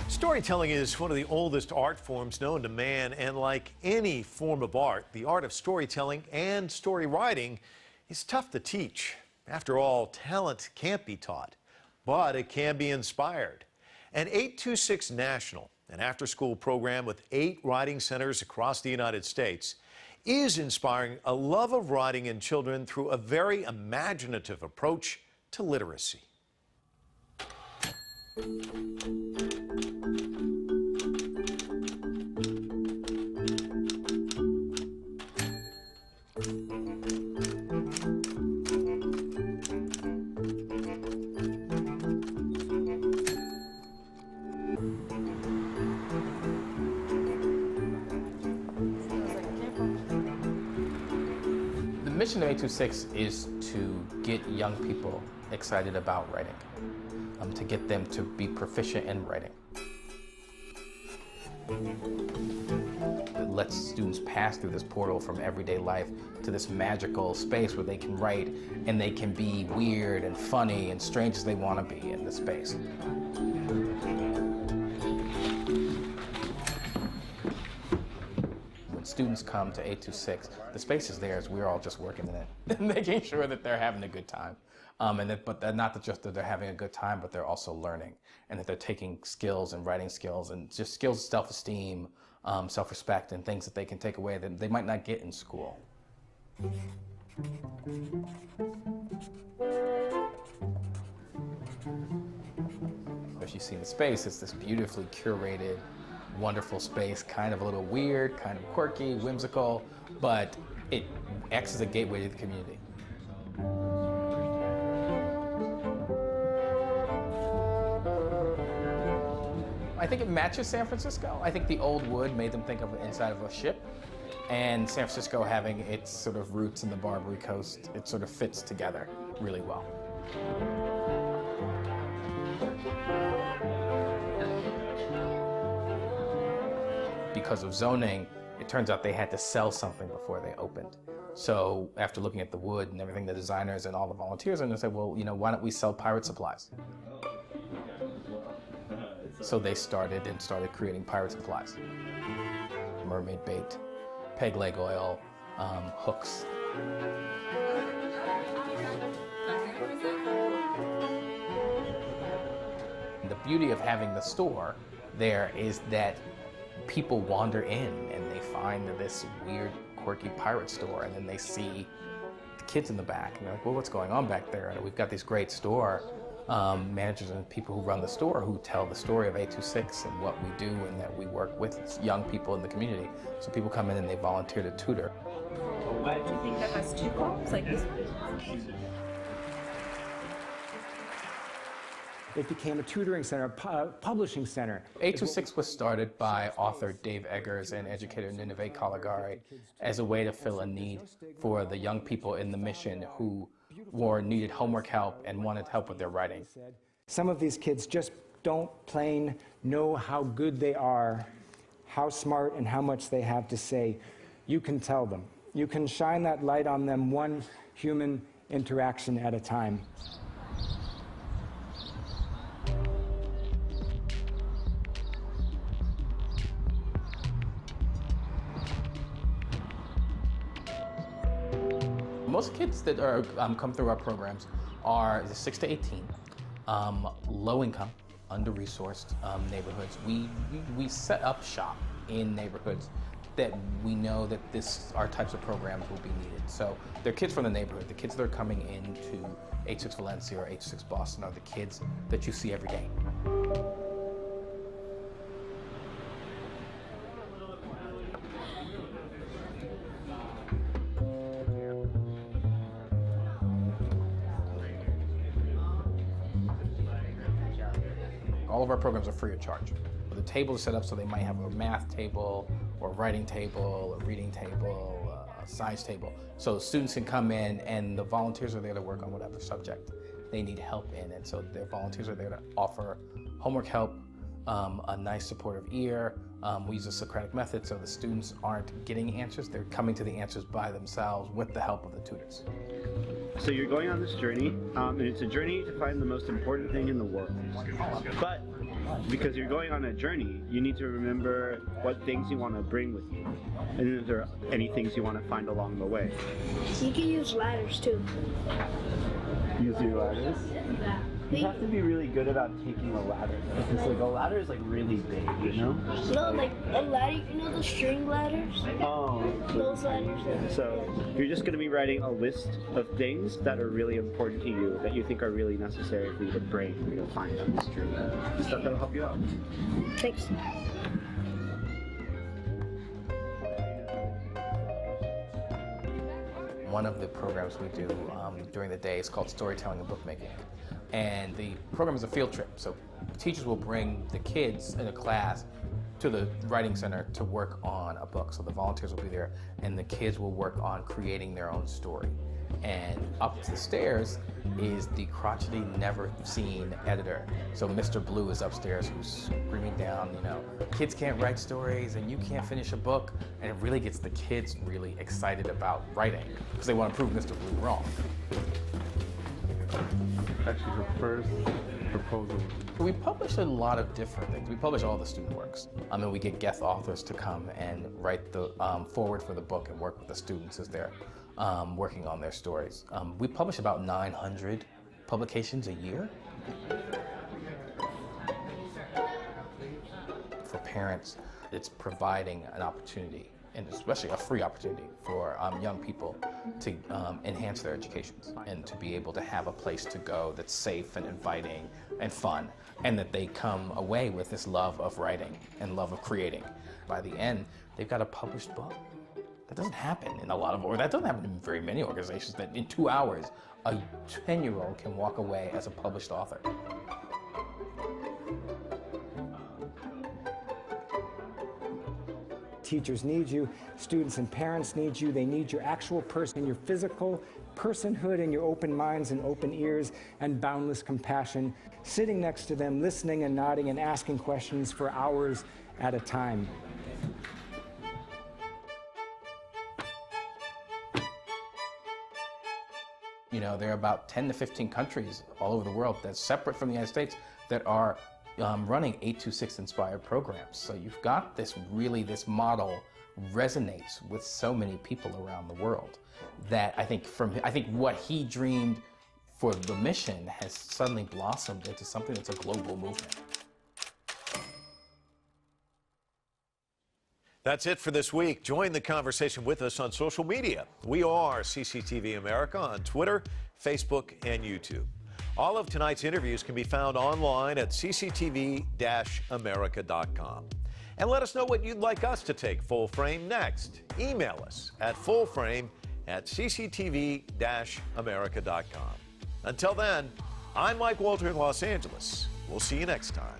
Storytelling is one of the oldest art forms known to man, and like any form of art, the art of storytelling and story writing is tough to teach. After all, talent can't be taught, but it can be inspired. And 826 National, an after-school program with 8 writing centers across the United States, is inspiring a love of writing in children through a very imaginative approach to literacy. The mission of 826 is to get young people excited about writing, to get them to be proficient in writing. It lets students pass through this portal from everyday life to this magical space where they can write and they can be weird and funny and strange as they want to be in this space. Students come to 826, the space is theirs, we're all just working in it, making sure that they're having a good time. But not just that they're having a good time, but they're also learning, and that they're taking skills and writing skills and just skills of self-esteem, self-respect, and things that they can take away that they might not get in school. As you see in the space, it's this beautifully curated, wonderful space, kind of a little weird, kind of quirky, whimsical, but it acts as a gateway to the community. I think it matches San Francisco. I think the old wood made them think of the inside of a ship, and San Francisco having its sort of roots in the Barbary Coast, it sort of fits together really well. Because of zoning, it turns out they had to sell something before they opened. So after looking at the wood and everything, the designers and all the volunteers, and they said, well, you know, why don't we sell pirate supplies? So they started creating pirate supplies. Mermaid bait, peg leg oil, hooks. And the beauty of having the store there is that people wander in and they find this weird, quirky pirate store, and then they see the kids in the back, and they're like, well, what's going on back there? And we've got these great store managers and people who run the store who tell the story of 826 and what we do, and that we work with young people in the community. So people come in and they volunteer to tutor. Why do you think that has 2 columns like this? It became a tutoring center, a publishing center. 826 was started by author Dave Eggers and educator Nineveh Caligari as a way to fill a need for the young people in the mission who needed homework help and wanted help with their writing. Some of these kids just don't plain know how good they are, how smart and how much they have to say. You can tell them. You can shine that light on them one human interaction at a time. Most kids that are come through our programs are 6 to 18, low income, under-resourced neighborhoods. We set up shop in neighborhoods that we know that our types of programs will be needed. So they're kids from the neighborhood. The kids that are coming into 826 Valencia or 826 Boston are the kids that you see every day. All of our programs are free of charge. The tables are set up so they might have a math table, or a writing table, a reading table, a science table. So students can come in and the volunteers are there to work on whatever subject they need help in. And so their volunteers are there to offer homework help, a nice supportive ear. We use a Socratic method, so the students aren't getting answers. They're coming to the answers by themselves with the help of the tutors. So you're going on this journey, and it's a journey to find the most important thing in the world. But because you're going on a journey, you need to remember what things you want to bring with you. And if there are any things you want to find along the way. You can use ladders too. Use your ladders? You have to be really good about taking a ladder, because like a ladder is like really big, you know? No, like a ladder, you know the string ladders? Oh. Those ladders. So you're just going to be writing a list of things that are really important to you, that you think are really necessary for you to bring, for you to find on this journey. Stuff that'll help you out. Thanks. One of the programs we do during the day is called Storytelling and Bookmaking. And the program is a field trip. So teachers will bring the kids in a class to the writing center to work on a book. So the volunteers will be there and the kids will work on creating their own story. And up the stairs is the crotchety, never seen editor. So Mr. Blue is upstairs who's screaming down, you know, kids can't write stories and you can't finish a book. And it really gets the kids really excited about writing because they want to prove Mr. Blue wrong. Actually, the first proposal. We publish a lot of different things. We publish all the student works. And we get guest authors to come and write the forward for the book and work with the students as they're working on their stories. We publish about 900 publications a year. For parents, it's providing an opportunity, and especially a free opportunity for young people to enhance their educations and to be able to have a place to go that's safe and inviting and fun, and that they come away with this love of writing and love of creating. By the end, they've got a published book. That doesn't happen in a lot of, or that doesn't happen in very many organizations, that in 2 hours, a 10-year-old can walk away as a published author. Teachers need you, students and parents need you. They need your actual person, your physical personhood, and your open minds and open ears and boundless compassion, sitting next to them, listening and nodding and asking questions for hours at a time. You know, there are about 10 to 15 countries all over the world that's separate from the United States that are running 826 inspired programs. So you've got this model resonates with so many people around the world that I think what he dreamed for the mission has suddenly blossomed into something that's a global movement. That's it for this week. Join the conversation with us on social media. We are CCTV America on Twitter, Facebook, and YouTube. All of tonight's interviews can be found online at cctv-america.com. And let us know what you'd like us to take full frame next. Email us at fullframe@cctv-america.com. Until then, I'm Mike Walter in Los Angeles. We'll see you next time.